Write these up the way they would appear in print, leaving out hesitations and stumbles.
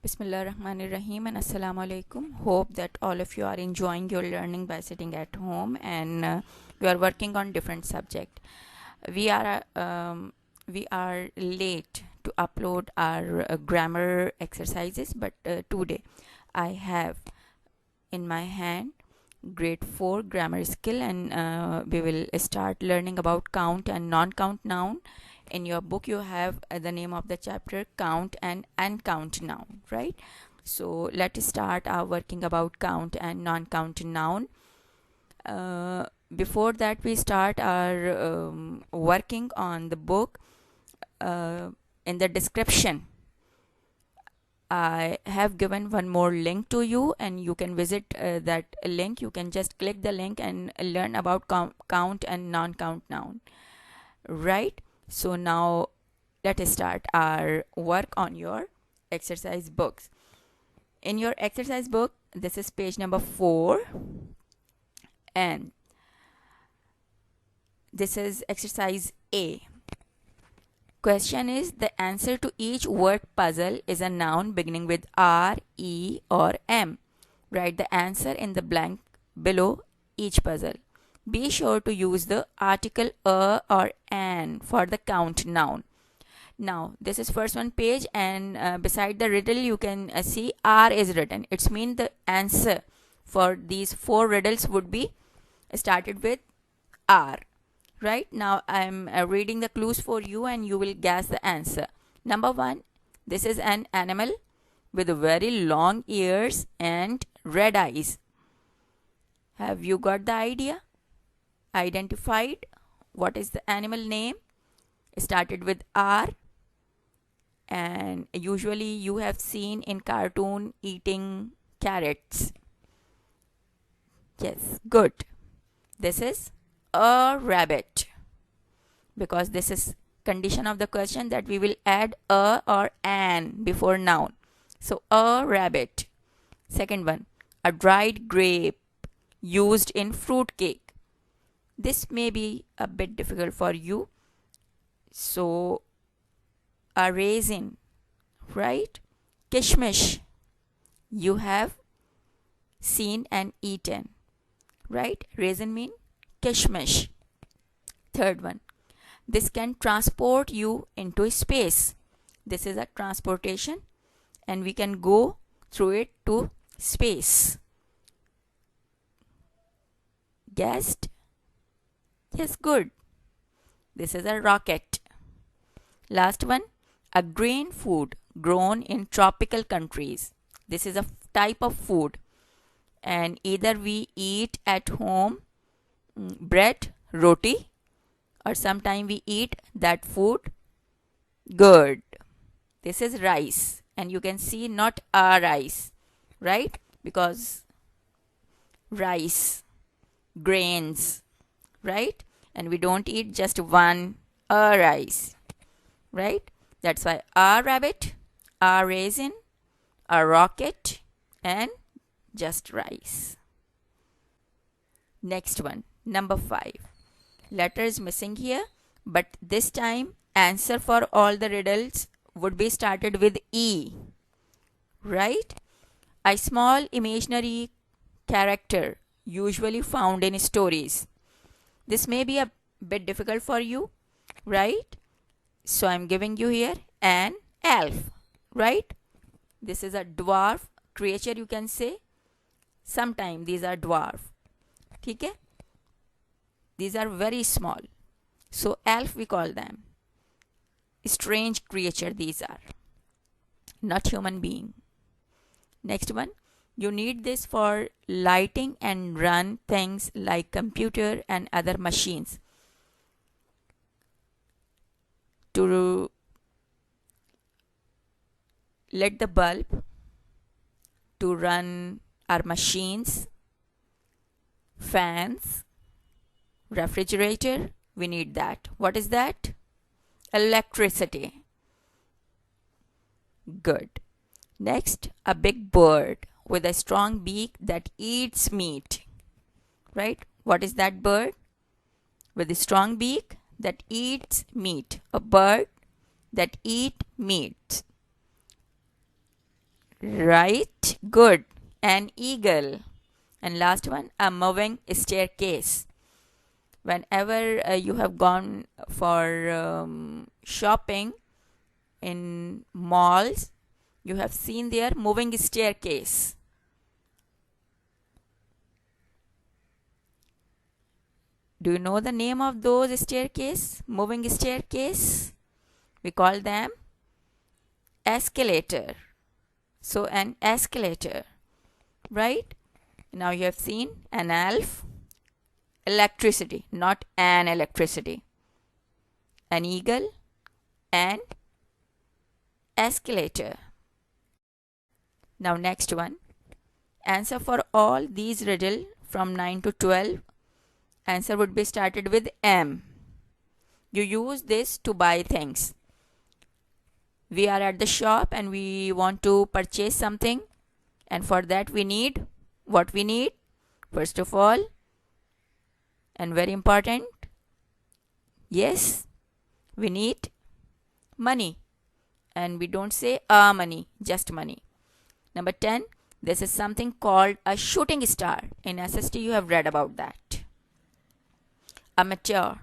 Bismillahirrahmanirrahim and Assalamu alaikum. Hope that all of you are enjoying your learning by sitting at home and you are working on different subject. We are um, we are late to upload our grammar exercises, but today I have in my hand grade 4 grammar skill, and we will start learning about count and non-count noun. In your book you have the name of the chapter count and uncount noun, right? So let's start our working about count and non-count noun. Before that we start our working on the book, in the description I have given one more link to you, and you can visit that link. You can just click the link and learn about count and non-count noun, right? So now let us start our work on your exercise books. In your exercise book, this is page number 4, and this is exercise A. Question is, the answer to each word puzzle is a noun beginning with R, E or M. Write the answer in the blank below each puzzle. Be sure to use the article a or an for the count noun. Now this is first one page, and beside the riddle you can see R is written. It's mean the answer for these 4 riddles would be started with R. Right now I'm reading the clues for you and you will guess the answer. Number 1, this is an animal with very long ears and red eyes. Have you got the idea? Identified? What is the animal name? Started with R, and usually you have seen in cartoon eating carrots. Yes, good. This is a rabbit, because this is condition of the question that we will add a or an before noun. So a rabbit. Second one, a dried grape used in fruit cake. This may be a bit difficult for you. So a raisin, right? Kishmish, you have seen and eaten, right? Raisin mean kishmish. Third one, this can transport you into space. This is a transportation and we can go through it to space. Guessed? Yes, good. This is a rocket. Last one, a grain food grown in tropical countries. This is a type of food, and either we eat at home bread, roti, or sometime we eat that food. Good. This is rice, and you can see not a rice, right? Because rice, grains, right? And we don't eat just one a rice, right? That's why a rabbit, a raisin, a rocket, and just rice. Next one, number 5. Letter is missing here, but this time answer for all the riddles would be started with E, right? A small imaginary character usually found in stories. This may be a bit difficult for you, right? So I'm giving you here an elf, right? This is a dwarf creature, you can say. Sometime these are dwarf. Okay? These are very small. So elf we call them. Strange creature these are. Not human being. Next one. You need this for lighting and run things like computer and other machines. To let the bulb to run our machines, fans, refrigerator, we need that. What is that? Electricity. Good. Next, a big bird with a strong beak that eats meat. Right? What is that bird? With a strong beak that eats meat. A bird that eats meat. Right? Good. An eagle. And last one, a moving staircase. Whenever you have gone for shopping in malls, you have seen their moving staircase. Do you know the name of those staircase? Moving staircase? We call them escalator. So an escalator, right? Now you have seen an elf, electricity, not an electricity. An eagle, an escalator. Now next one. Answer for all these riddle from 9 to 12. Answer would be started with M. You use this to buy things. We are at the shop and we want to purchase something, and for that we need what we need. First of all, and very important, yes, we need money, and we don't say money, just money. Number 10, this is something called a shooting star. In SST you have read about that. Amateur.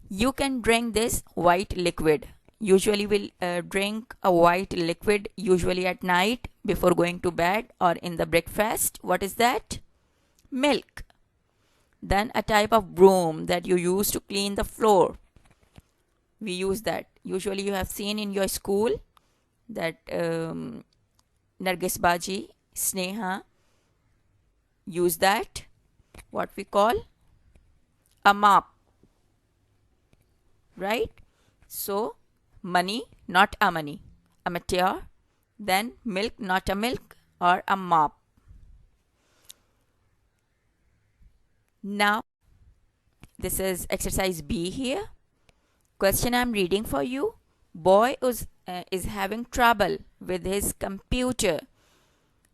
You can drink this white liquid. Usually we'll drink a white liquid usually at night before going to bed or in the breakfast. What is that? Milk. Then a type of broom that you use to clean the floor. We use that. Usually you have seen in your school that Nargis Baji, Sneha use that. What we call a mop. Right? So, money, not a money. A meteor, then milk, not a milk, or a mop. Now, this is exercise B here. Question I'm reading for you. Boy is having trouble with his computer.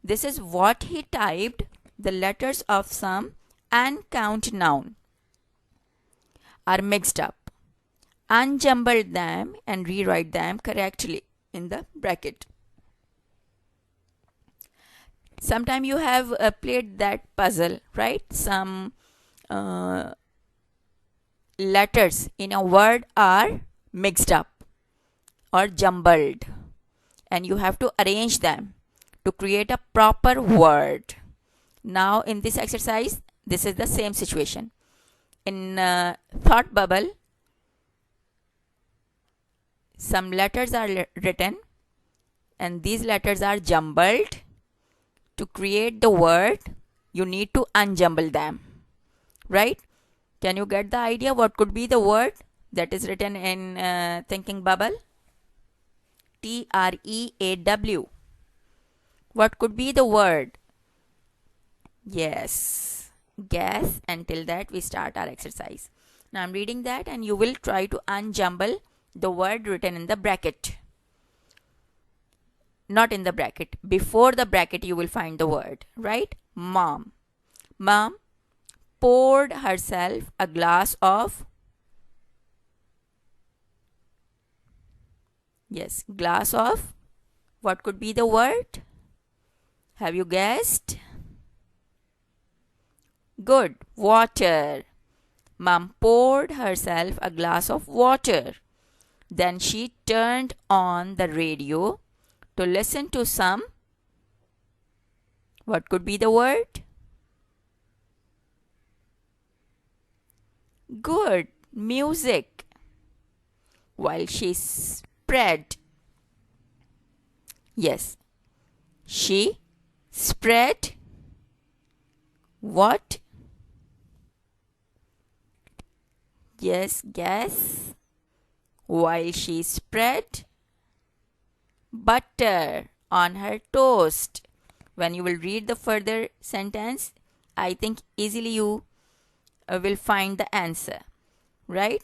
This is what he typed, the letters of some uncount noun are mixed up. Unjumble them and rewrite them correctly in the bracket. Sometime you have played that puzzle, right? Some letters in a word are mixed up or jumbled, and you have to arrange them to create a proper word. Now in this exercise, this is the same situation. In thought bubble, some letters are written and these letters are jumbled. To create the word, you need to unjumble them, right? Can you get the idea what could be the word that is written in thinking bubble? Treaw. What could be the word? Yes, guess. Until that we start our exercise. Now I'm reading that and you will try to unjumble the word written in the bracket. Not in the bracket. Before the bracket you will find the word, right? Mom. Mom poured herself a glass of, yes, glass of, what could be the word? Have you guessed? Good. Water. Mom poured herself a glass of water. Then she turned on the radio to listen to some, what could be the word? Good. Music. While she spread, yes, she spread what? Yes, guess. While she spread butter on her toast. When you will read the further sentence, I think easily you will find the answer, right?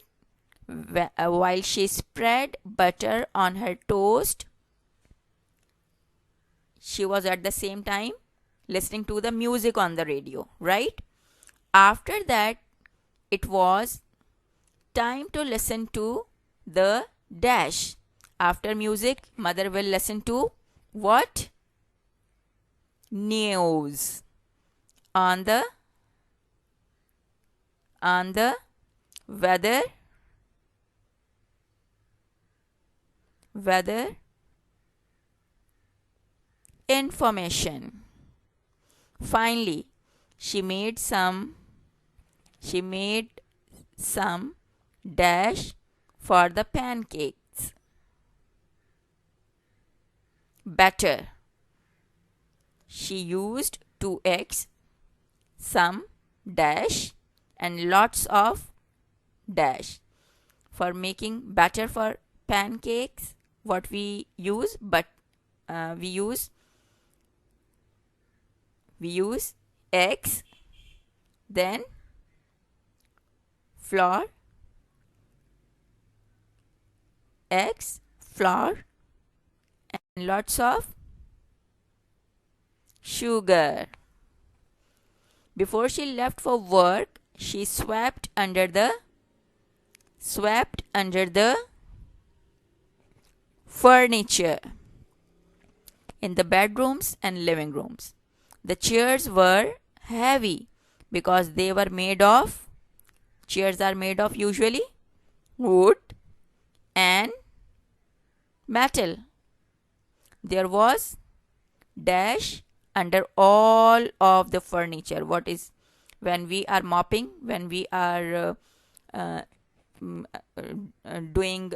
While she spread butter on her toast, she was at the same time listening to the music on the radio, right? After that, it was time to listen to the dash. After music, mother will listen to what? News. On the weather information. Finally, she made some dash for the pancakes. Batter. She used 2 eggs, some dash and lots of dash. For making batter for pancakes, what we use? We use eggs, then flour, eggs, flour, and lots of sugar. Before she left for work, she swept under the furniture in the bedrooms and living rooms. The chairs were heavy because they were made of, chairs are made of usually wood and metal. There was dash under all of the furniture. What is, when we are mopping, when we are doing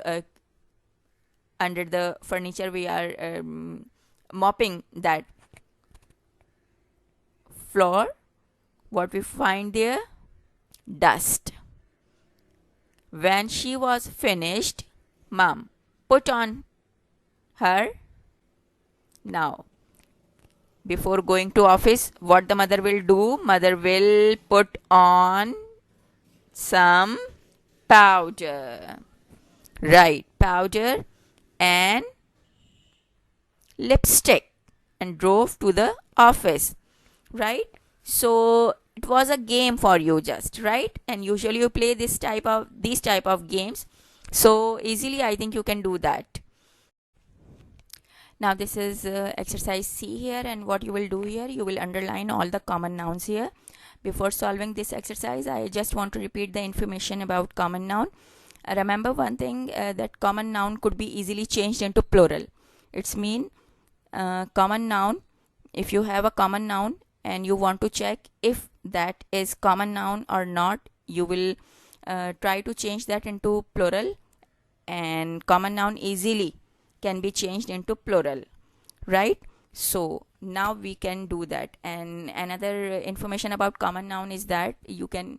under the furniture, we are mopping that floor, what we find there? Dust. When she was finished, mom put on her, now before going to office, what the mother will do? Mother will put on some powder. Right, powder and lipstick, and drove to the office. Right? So it was a game for you, just right, and usually you play these type of games, so easily I think you can do that. Now this is exercise C here, and what you will do here, you will underline all the common nouns here. Before solving this exercise, I just want to repeat the information about common noun. Remember one thing, that common noun could be easily changed into plural. It's mean common noun, if you have a common noun and you want to check if that is common noun or not, you will try to change that into plural, and common noun easily can be changed into plural, right? So now we can do that. And another information about common noun is that you can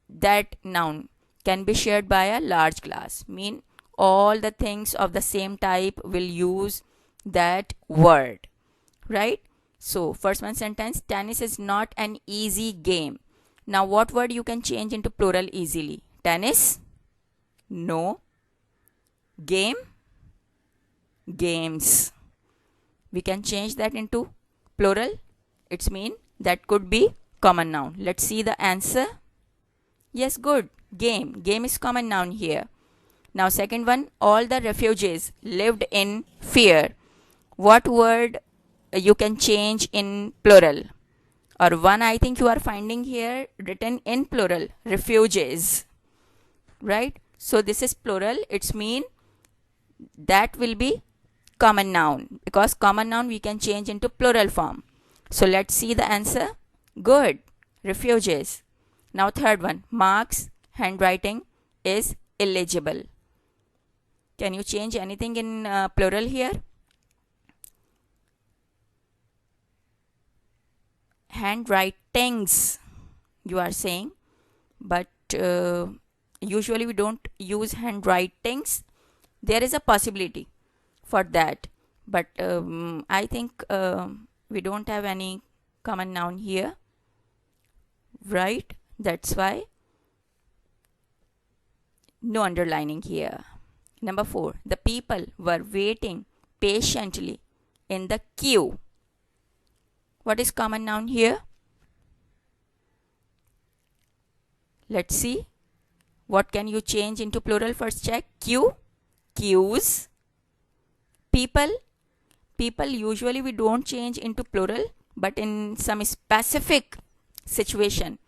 that noun can be shared by a large class, mean all the things of the same type will use that word, right? So first one sentence, tennis is not an easy game. Now what word you can change into plural easily? Tennis? No. Game? Games. We can change that into plural. It's mean that could be common noun. Let's see the answer. Yes, good. Game. Game is common noun here. Now second one, all the refugees lived in fear. What word you can change in plural? Or one I think you are finding here written in plural, refugees, right? So this is plural. It's mean that will be common noun, because common noun we can change into plural form. So let's see the answer. Good. Refugees. Now third one, Mark's handwriting is illegible. Can you change anything in plural here? Handwritings you are saying, but usually we don't use handwritings. There is a possibility for that, but I think we don't have any common noun here, right? That's why no underlining here. Number 4, the people were waiting patiently in the queue. What is common noun here? Let's see. What can you change into plural? First check. Queue, queues. People, people usually we don't change into plural, but in some specific situation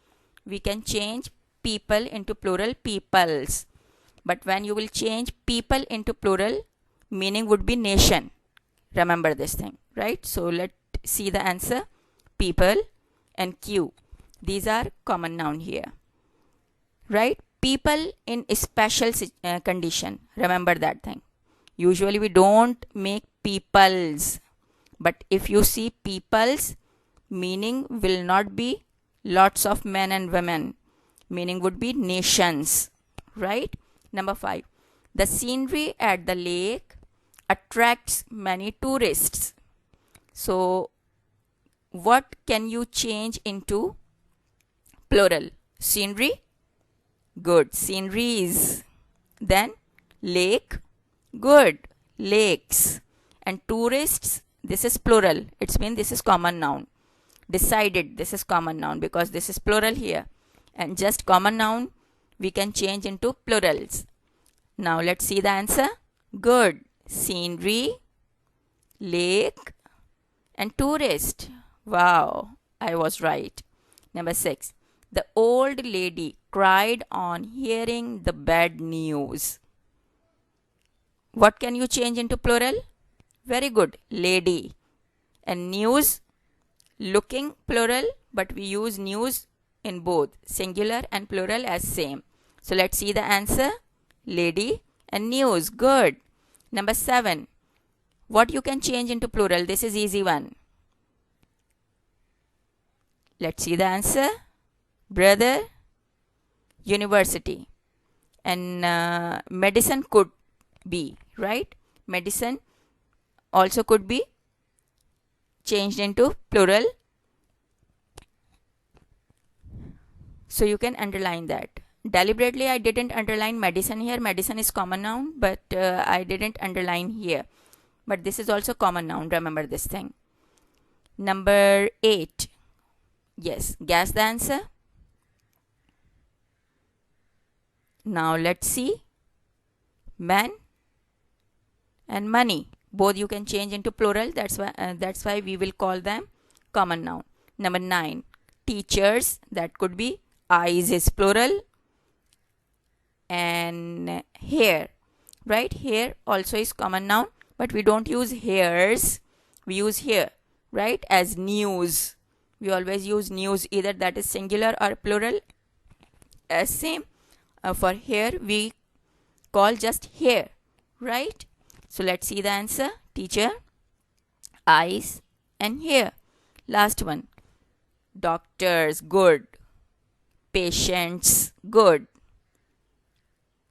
we can change people into plural, peoples. But when you will change people into plural, meaning would be nation. Remember this thing, right? So let's see the answer. People and queue, these are common noun here, right? People in a special condition, remember that thing. Usually we don't make peoples, but if you see peoples, meaning will not be lots of men and women, meaning would be nations, right? Number 5, the scenery at the lake attracts many tourists. So what can you change into plural? Scenery, good, sceneries. Then lake, good, lakes. And tourists, this is plural, it's mean this is common noun. Decided, this is common noun because this is plural here, and just common noun we can change into plurals. Now let's see the answer. Good, scenery, lake and tourist. Wow, I was right. Number 6, the old lady cried on hearing the bad news. What can you change into plural? Very good, lady. And news, looking, plural, but we use news in both singular and plural as same. So let's see the answer. Lady and news, good. Number 7, what you can change into plural? This is easy one. Let's see the answer. Brother, university. And medicine could be, right? Medicine also could be changed into plural. So you can underline that. Deliberately I didn't underline medicine here. Medicine is common noun, but I didn't underline here. But this is also common noun. Remember this thing. Number 8. Yes, guess the answer. Now let's see. Man and money, both you can change into plural. That's why we will call them common noun. Number 9, teachers, that could be eyes is plural. And hair, right? Hair also is common noun, but we don't use hairs, we use hair, right? As news, we always use news, either that is singular or plural as same. For hair we call just hair, right? So let's see the answer. Teacher, eyes and hair. Last one, doctors, good. Patients, good.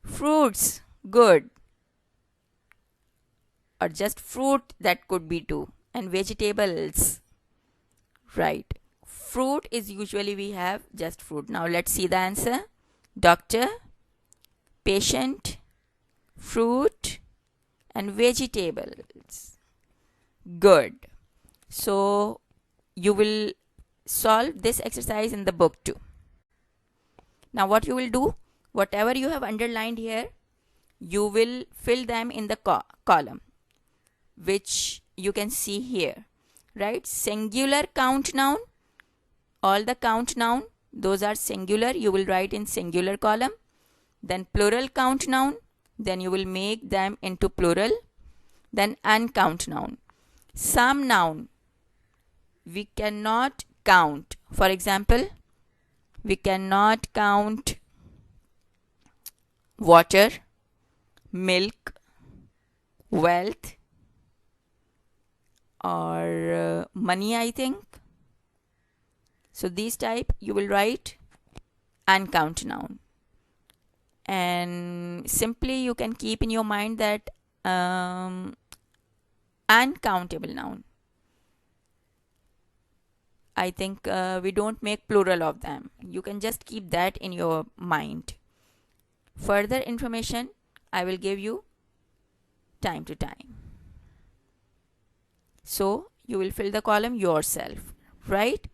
Fruits, good. Or just fruit, that could be too. And vegetables, right? Fruit is usually we have just fruit. Now let's see the answer. Doctor, patient, fruit and vegetables, good. So you will solve this exercise in the book too. Now what you will do, whatever you have underlined here, you will fill them in the column which you can see here, right? Singular count noun, all the count noun, those are singular, you will write in singular column. Then plural count noun, then you will make them into plural. Then uncount noun, some noun we cannot count. For example, we cannot count water, milk, wealth or money, I think. So these type you will write uncount noun. And simply you can keep in your mind that uncountable noun, I think we don't make plural of them. You can just keep that in your mind. Further information I will give you time to time. So you will fill the column yourself, right?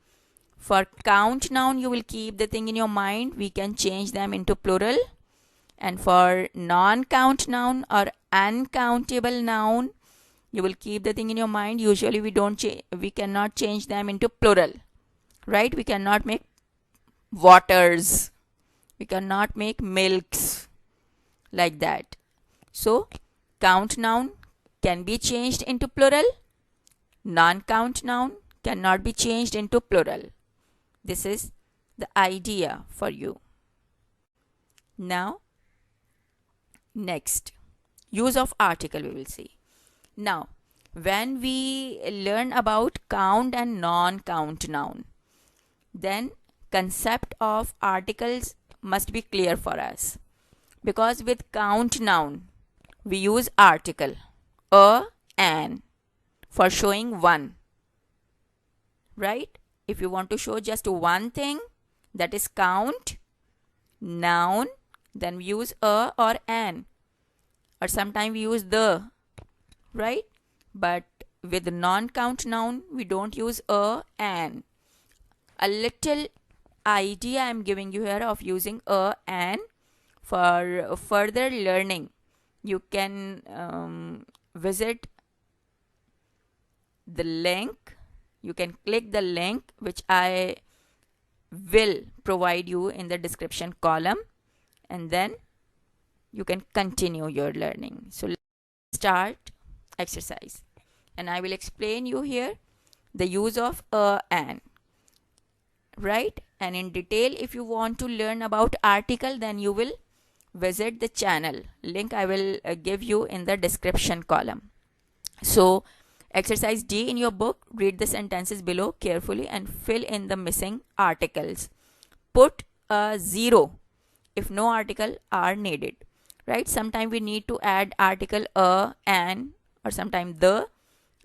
For count noun, you will keep the thing in your mind. We can change them into plural. And for non-count noun or uncountable noun, you will keep the thing in your mind. Usually we cannot change them into plural, right? We cannot make waters, we cannot make milks, like that. So count noun can be changed into plural, non-count noun cannot be changed into plural. This is the idea for you. Now next, use of article we will see. Now when we learn about count and non-count noun, then concept of articles must be clear for us, because with count noun we use article a, an for showing one, right? If you want to show just one thing, that is count noun, then we use a or an, or sometimes we use the, right? But with non-count noun we don't use a, an. A little idea I am giving you here of using a, an. For further learning, you can visit the link. You can click the link which I will provide you in the description column, and then you can continue your learning. So let's start exercise, and I will explain you here the use of a, an, right? And in detail, if you want to learn about article, then you will visit the channel link I will give you in the description column. So exercise D in your book, read the sentences below carefully and fill in the missing articles. Put a 0 if no article are needed, right? Sometimes we need to add article a, an, or sometimes the,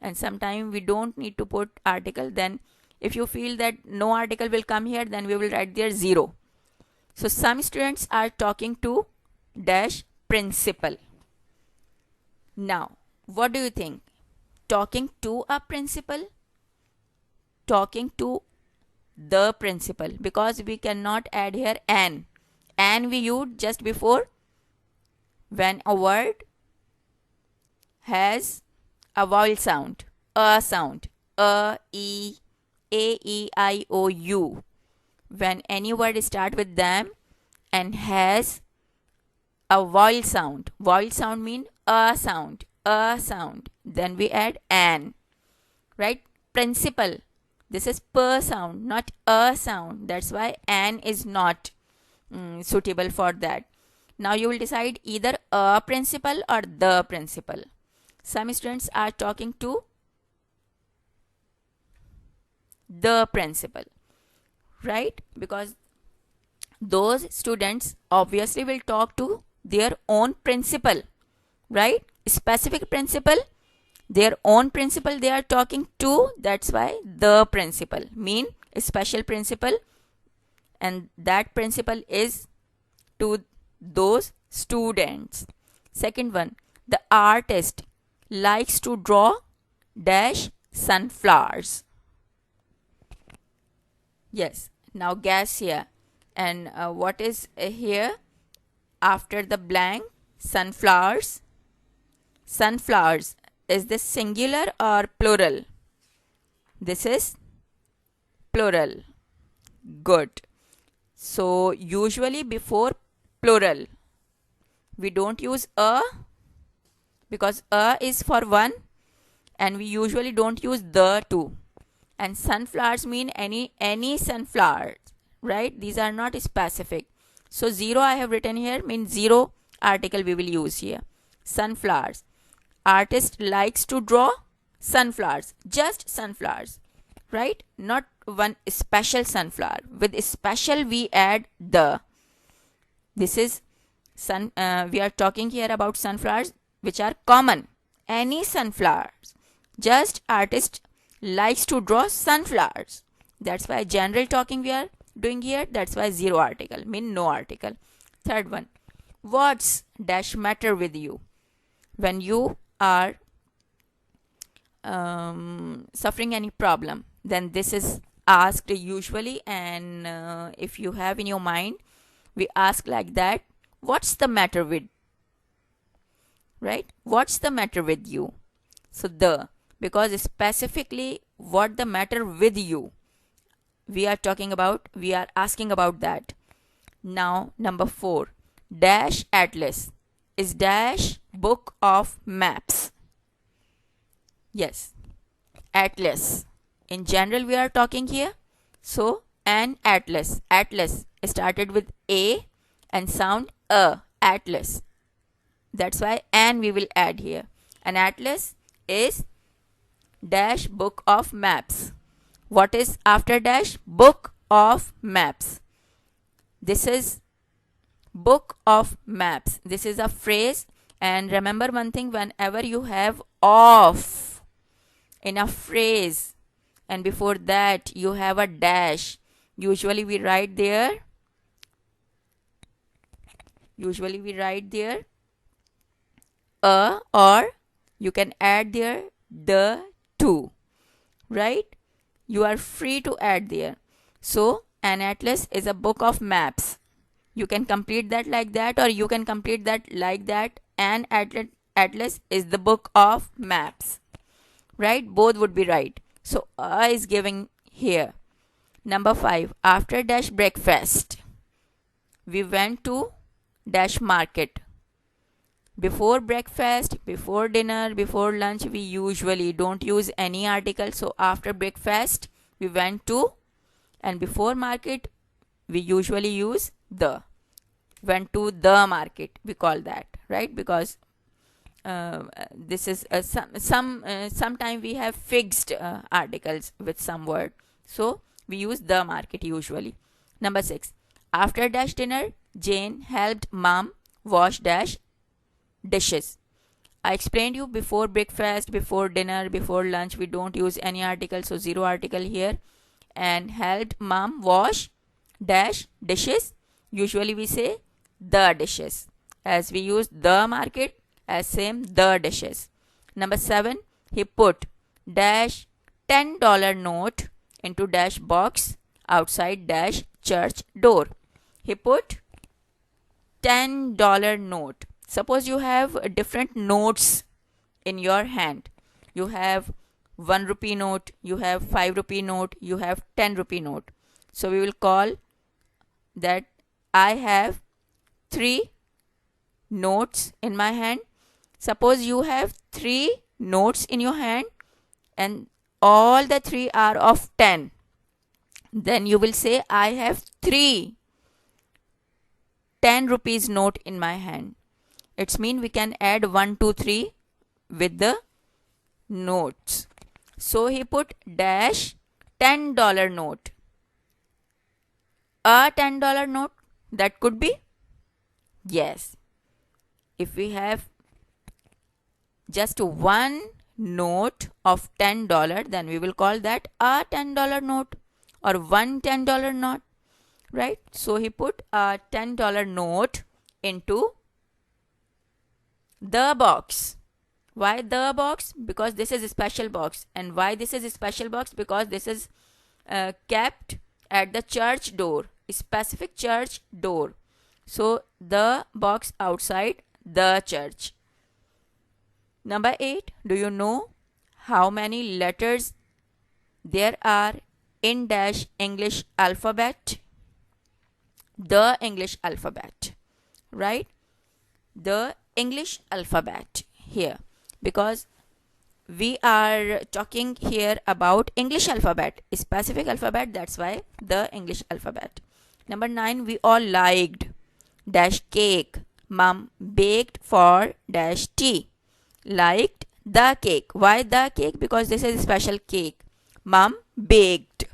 and sometimes we don't need to put article. Then if you feel that no article will come here, then we will write there 0. So some students are talking to dash principal. Now what do you think? Talking to a principal, talking to the principal, because we cannot add here an. An we use just before when a word has a vowel sound, a sound, a, e, I, o, u. When any word start with them and has a vowel sound mean a sound, then we add an, right? Principal, this is per sound, not a sound. That's why an is not suitable for that. Now you will decide either a principal or the principal. Some students are talking to the principal, right? Because those students obviously will talk to their own principal, right? Specific principal, their own principal they are talking to. That's why the principal mean special principal, and that principal is to those students. Second one, the artist likes to draw dash sunflowers. Yes, now guess here. And what is here after the blank? Sunflowers. Sunflowers, is this singular or plural? This is plural. Good. So usually before plural we don't use a, because a is for one, and we usually don't use the too. And sunflowers mean any sunflowers, right? These are not specific. So 0 I have written here, means 0 article we will use here. Sunflowers. Artist likes to draw sunflowers, just sunflowers, right? Not one special sunflower. With special we add the. This is we are talking here about sunflowers which are common, any sunflowers. Just artist likes to draw sunflowers. That's why general talking we are doing here. That's why 0 article, mean no article. Third one, what's dash matter with you? When you are suffering any problem, then this is asked usually. And if you have in your mind, we ask like that, what's the matter with, right? What's the matter with you? So because specifically what the matter with you, we are asking about that. Now, number 4, dash atlas is dash book of maps. Yes, atlas. In general, we are talking here. So, an atlas. Atlas started with A and sound a. Atlas. That's why an we will add here. An atlas is dash book of maps. What is after dash? Book of maps. This is book of maps. This is a phrase. And remember one thing, whenever you have of in a phrase and before that you have a dash, usually we write there a, or you can add there the to, right? You are free to add there. So an atlas is a book of maps. You can complete that like that, or you can complete that like that. An atlas is the book of maps, right? Both would be right. So a is giving here. Number 5, after dash breakfast we went to dash market. Before breakfast, before dinner, before lunch, we usually don't use any article. So after breakfast we went to, and before market we usually use the. Went to the market, we call that, right? Because this is sometime we have fixed articles with some word, so we use the market usually. Number 6, after dash dinner Jane helped mom wash dash dishes. I explained you before breakfast, before dinner, before lunch we don't use any article, so zero article here. And helped mom wash dash dishes, usually we say the dishes, as we use the market as same the dishes. Number 7, he put dash $10 note into dash box outside dash church door. He put $10 note. Suppose you have different notes in your hand. You have 1 rupee note, you have 5 rupee note, you have 10 rupee note. So we will call that I have 3 notes in my hand. Suppose you have 3 notes in your hand and all the 3 are of 10. Then you will say I have 3 10 rupees note in my hand. It's mean we can add 1, 2, 3 with the notes. So he put dash $10 note. A $10 note, that could be? Yes. If we have just one note of $10, then we will call that a $10 note or one $10 note, right? So he put a $10 note into the box. Why the box? Because this is a special box. And why this is a special box? Because this is kept at the church door, a specific church door. So the box outside the church. Number 8, do you know how many letters there are in dash English alphabet? The English alphabet, right? The English alphabet here, because we are talking here about English alphabet, a specific alphabet, that's why the English alphabet. Number 9, we all liked dash cake mom baked for dash tea. Liked the cake. Why the cake? Because this is a special cake. Mom baked.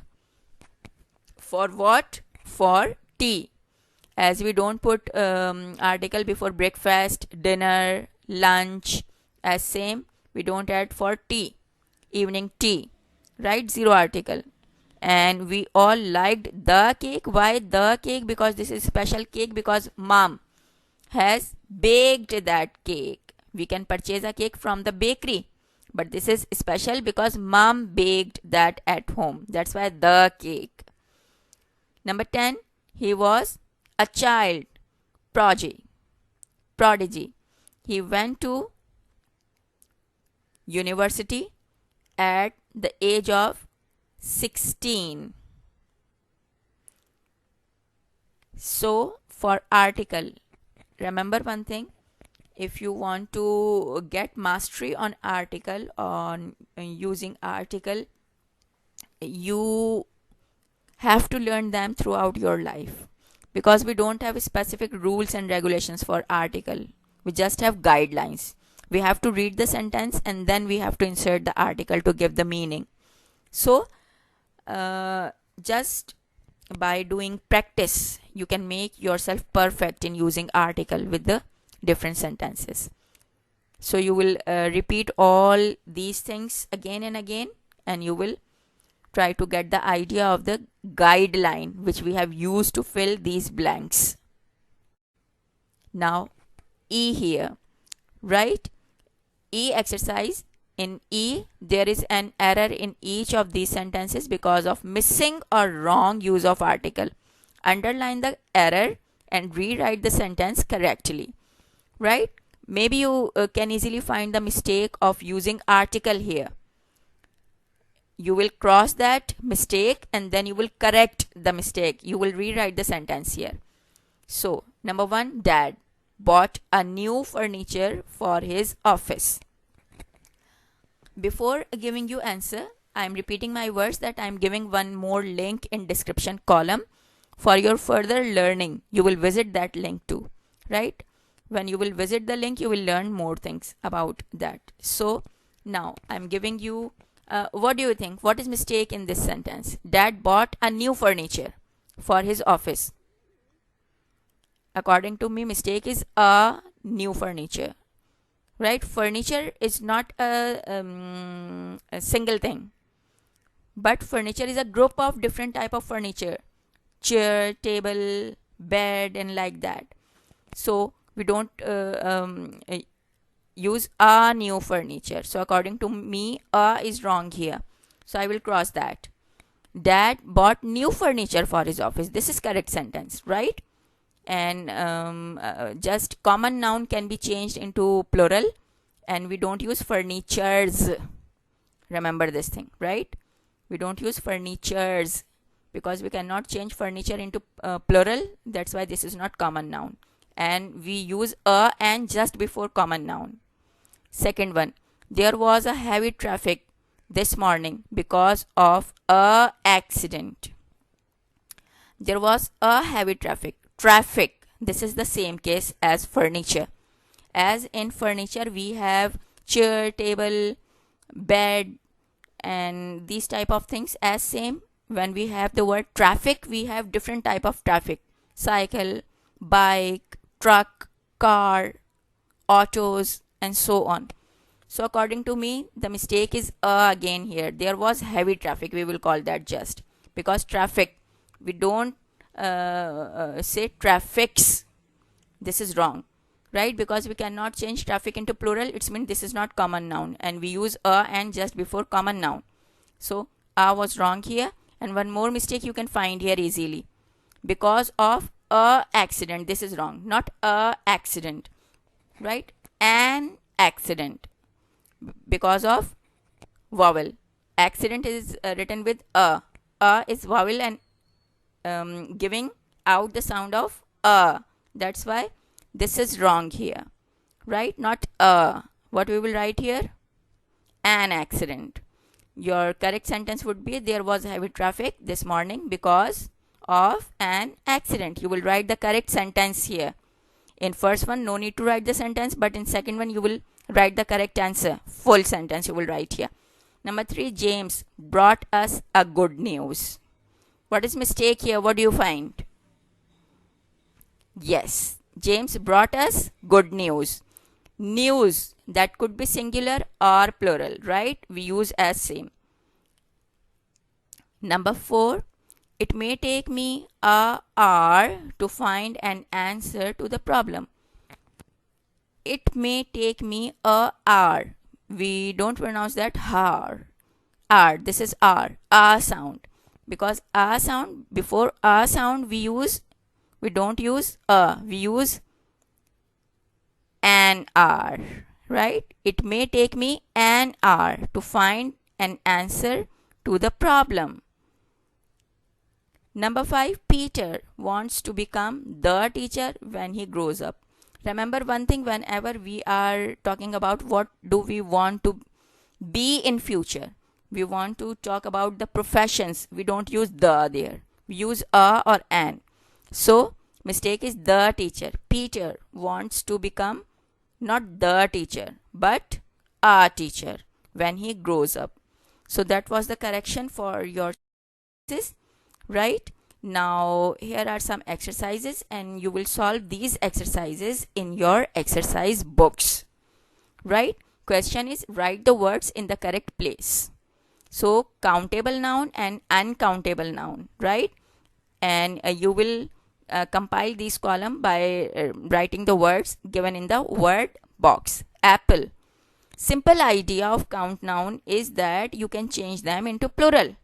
For what? For tea. As we don't put article before breakfast, dinner, lunch as same, we don't add for tea, evening tea, right? Zero article. And we all liked the cake. Why the cake? Because this is special cake, because mom has baked that cake. We can purchase a cake from the bakery, but this is special because mom baked that at home. That's why the cake. Number 10, he was a child prodigy. prodigy. He went to university at the age of 16. So for article, remember one thing, if you want to get mastery on article, on using article, you have to learn them throughout your life, because we don't have specific rules and regulations for article. We just have guidelines. We have to read the sentence and then we have to insert the article to give the meaning. So just by doing practice, you can make yourself perfect in using article with the different sentences. So you will repeat all these things again and again, and you will try to get the idea of the guideline which we have used to fill these blanks. Now E here, right? E exercise. In E, there is an error in each of these sentences because of missing or wrong use of article. Underline the error and rewrite the sentence correctly, right? Maybe you can easily find the mistake of using article here. You will cross that mistake and then you will correct the mistake. You will rewrite the sentence here. So, number 1, Dad bought a new furniture for his office. Before giving you answer, I am repeating my words that I am giving one more link in description column for your further learning. You will visit that link too, right? When you will visit the link, you will learn more things about that. So now I am giving you, what do you think? What is mistake in this sentence? Dad bought a new furniture for his office. According to me, mistake is a new furniture. Right? Furniture is not a single thing, but furniture is a group of different type of furniture, chair, table, bed, and like that. So we don't use a new furniture. So according to me, a is wrong here. So I will cross that. Dad bought new furniture for his office. This is correct sentence, right? And just common noun can be changed into plural, and we don't use furnitures. Remember this thing, right? We don't use furnitures because we cannot change furniture into plural. That's why this is not common noun, and we use a and just before common noun. Second one, there was a heavy traffic this morning because of a accident. There was a heavy traffic. This is the same case as furniture. As in furniture, we have chair, table, bed, and these type of things. As same, when we have the word traffic, we have different type of traffic: cycle, bike, truck, car, autos, and so on. So according to me, the mistake is again here. There was heavy traffic. We will call that just, because traffic, we don't say traffics. This is wrong, right? Because we cannot change traffic into plural. It means this is not common noun, and we use a and just before common noun. So a was wrong here. And one more mistake you can find here easily: because of a accident. This is wrong, not a accident, right? An accident, because of vowel. Accident is written with a. A is vowel and giving out the sound of a. That's why this is wrong here, right? Not a. What we will write here? An accident. Your correct sentence would be: there was heavy traffic this morning because of an accident. You will write the correct sentence here. In first one, no need to write the sentence, but in second one, you will write the correct answer. Full sentence you will write here. Number 3, James brought us a good news. What is mistake here? What do you find? Yes, James brought us good news. News, that could be singular or plural, right? We use as same. Number 4, it may take me a hour to find an answer to the problem. It may take me a hour. We don't pronounce that har. R. This is R. A sound. Because a sound, before a sound we don't use a. We use an hour, right? It may take me an hour to find an answer to the problem. Number 5, Peter wants to become the teacher when he grows up. Remember one thing, whenever we are talking about what do we want to be in future, we want to talk about the professions. We don't use the there. We use a or an. So, mistake is the teacher. Peter wants to become not the teacher, but a teacher when he grows up. So, that was the correction for your right? Now, here are some exercises, and you will solve these exercises in your exercise books, right? Question is, write the words in the correct place. So, countable noun and uncountable noun, right? And you will compile these column by writing the words given in the word box. Apple. Simple idea of count noun is that you can change them into plural,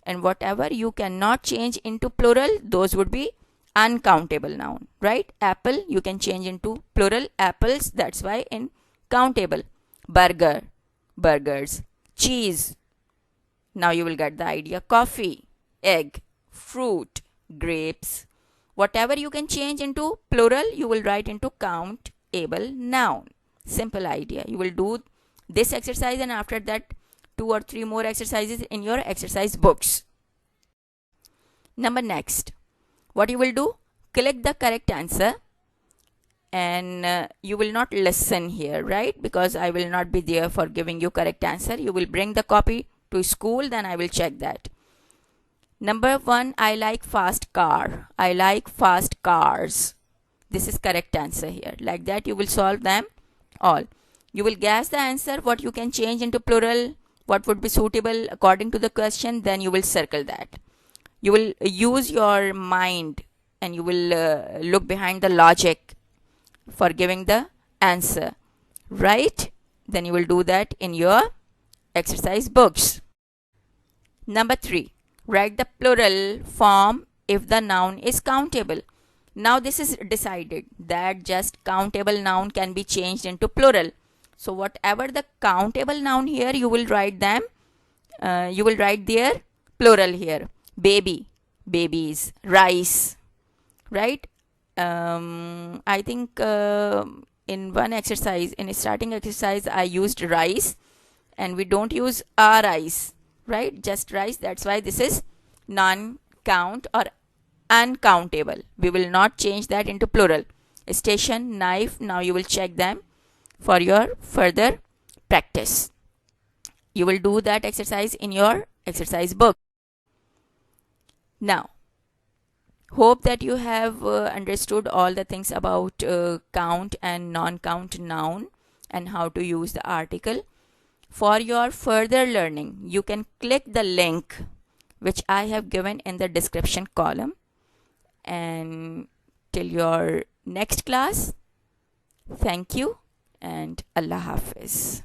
and whatever you cannot change into plural, those would be uncountable noun, right? Apple you can change into plural, apples, that's why in countable. Burger, burgers. Cheese, now you will get the idea. Coffee, egg, fruit, grapes. Whatever you can change into plural, you will write into countable noun. Simple idea. You will do this exercise, and after that 2 or 3 more exercises in your exercise books. Next, what you will do, click the correct answer, and you will not listen here, right? Because I will not be there for giving you correct answer. You will bring the copy to school, then I will check that. Number 1, I like fast car. I like fast cars. This is correct answer here. Like that you will solve them all. You will guess the answer, what you can change into plural, what would be suitable according to the question, then you will circle that. You will use your mind, and you will look behind the logic for giving the answer, right? Then you will do that in your exercise books. Number 3, write the plural form if the noun is countable. Now this is decided that just countable noun can be changed into plural. So whatever the countable noun here, you will write them, you will write their plural here. Baby, babies. Rice, right? I think in one exercise, in a starting exercise, I used rice, and we don't use a rice, right? Just rice. That's why this is non-count or uncountable. We will not change that into plural. Station, knife. Now you will check them for your further practice. You will do that exercise in your exercise book. Now, hope that you have understood all the things about count and non-count noun and how to use the article. For your further learning, you can click the link which I have given in the description column. And till your next class, thank you and Allah Hafiz.